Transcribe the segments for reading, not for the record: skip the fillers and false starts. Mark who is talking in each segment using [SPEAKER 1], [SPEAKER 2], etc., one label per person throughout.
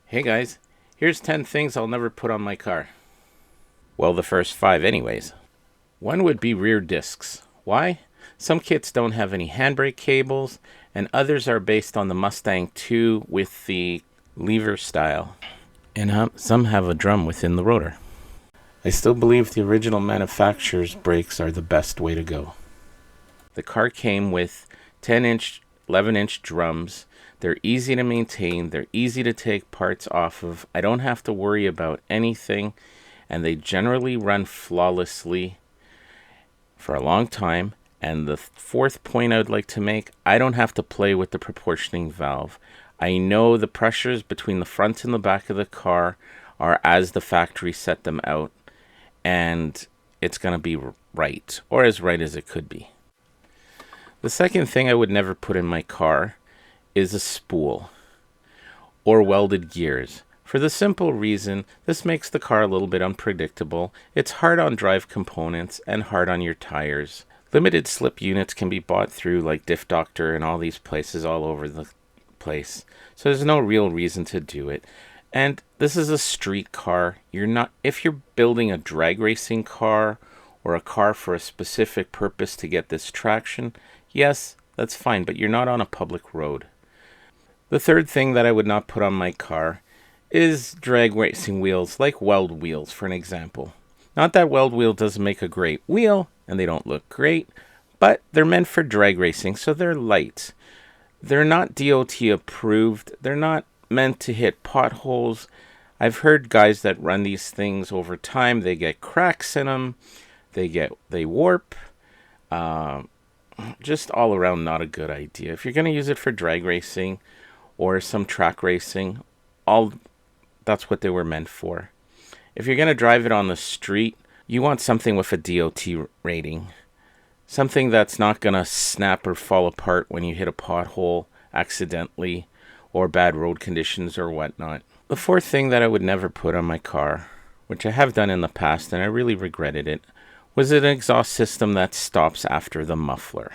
[SPEAKER 1] Hey guys, here's 10 things I'll never put on my car. Well, the first 5 anyways. One would be rear discs. Why? Some kits don't have any handbrake cables, and others are based on the Mustang 2 with the lever style. And some have a drum within the rotor. I still believe the original manufacturer's brakes are the best way to go. The car came with 10-inch, 11-inch drums. They're easy to maintain. They're easy to take parts off of. I don't have to worry about anything. And they generally run flawlessly for a long time. And the fourth point I would like to make, I don't have to play with the proportioning valve. I know the pressures between the front and the back of the car are as the factory set them out. And it's going to be right, or as right as it could be. The second thing I would never put in my car is a spool or welded gears. For the simple reason, this makes the car a little bit unpredictable. It's hard on drive components and hard on your tires. Limited slip units can be bought through like Diff Doctor and all these places all over the place. So there's no real reason to do it. And this is a street car. If you're building a drag racing car or a car for a specific purpose to get this traction, yes, that's fine, but you're not on a public road. The third thing that I would not put on my car is drag racing wheels, like weld wheels, for an example. Not that weld wheel doesn't make a great wheel, and they don't look great, but they're meant for drag racing, so they're light. They're not DOT approved. They're not meant to hit potholes. I've heard guys that run these things over time, they get cracks in them, they warp. Just all around not a good idea. If you're going to use it for drag racing or some track racing, that's what they were meant for. If you're going to drive it on the street, you want something with a DOT rating. Something that's not going to snap or fall apart when you hit a pothole accidentally or bad road conditions or whatnot. The fourth thing that I would never put on my car, which I have done in the past and I really regretted it, was an exhaust system that stops after the muffler.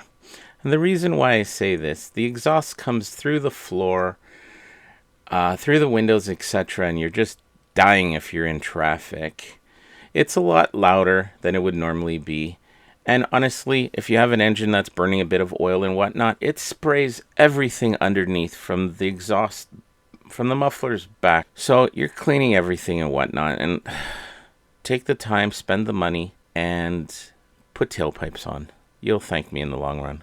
[SPEAKER 1] And the reason why I say this, the exhaust comes through the floor, through the windows, etc., and you're just dying if you're in traffic. It's a lot louder than it would normally be. And honestly, if you have an engine that's burning a bit of oil and whatnot, it sprays everything underneath from the exhaust, from the muffler's back. So you're cleaning everything and whatnot. And take the time, spend the money, and put tailpipes on. You'll thank me in the long run.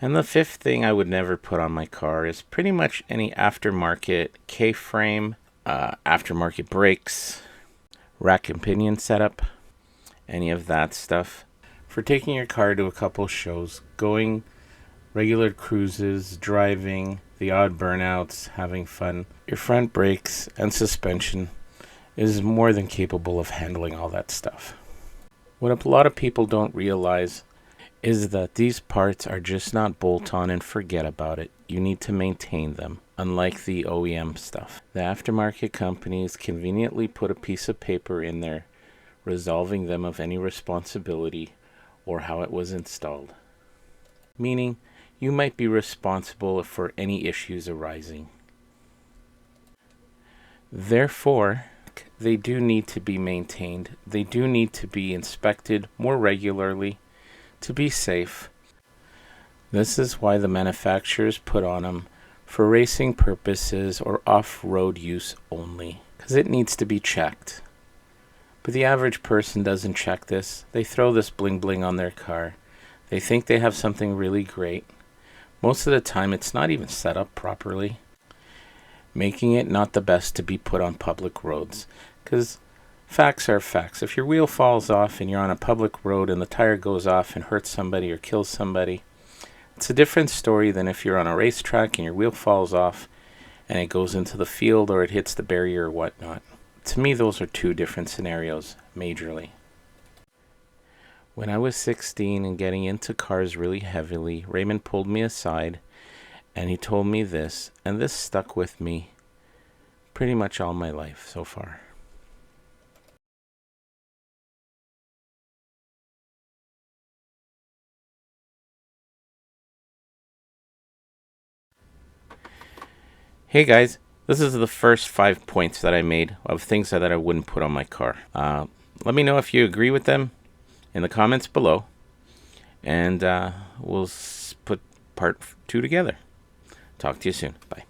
[SPEAKER 1] And the fifth thing I would never put on my car is pretty much any aftermarket K-frame, aftermarket brakes, rack and pinion setup, any of that stuff. For taking your car to a couple shows, going regular cruises, driving, the odd burnouts, having fun, your front brakes and suspension is more than capable of handling all that stuff. What a lot of people don't realize is that these parts are just not bolt on and forget about it. You need to maintain them, unlike the OEM stuff. The aftermarket companies conveniently put a piece of paper in there resolving them of any responsibility or how it was installed. Meaning, you might be responsible for any issues arising. Therefore, they do need to be maintained. They do need to be inspected more regularly to be safe. This is why the manufacturers put on them for racing purposes or off-road use only, because it needs to be checked. But the average person doesn't check this. They throw this bling bling on their car. They think they have something really great. Most of the time it's not even set up properly, making it not the best to be put on public roads. Because facts are facts. If your wheel falls off and you're on a public road and the tire goes off and hurts somebody or kills somebody, it's a different story than if you're on a racetrack and your wheel falls off and it goes into the field or it hits the barrier or whatnot. To me, those are two different scenarios, majorly. When I was 16 and getting into cars really heavily, Raymond pulled me aside and he told me this, and this stuck with me pretty much all my life so far. Hey guys, This is the first 5 points that I made of things that I wouldn't put on my car. Let me know if you agree with them in the comments below, and we'll put part 2 together. Talk to you soon. Bye.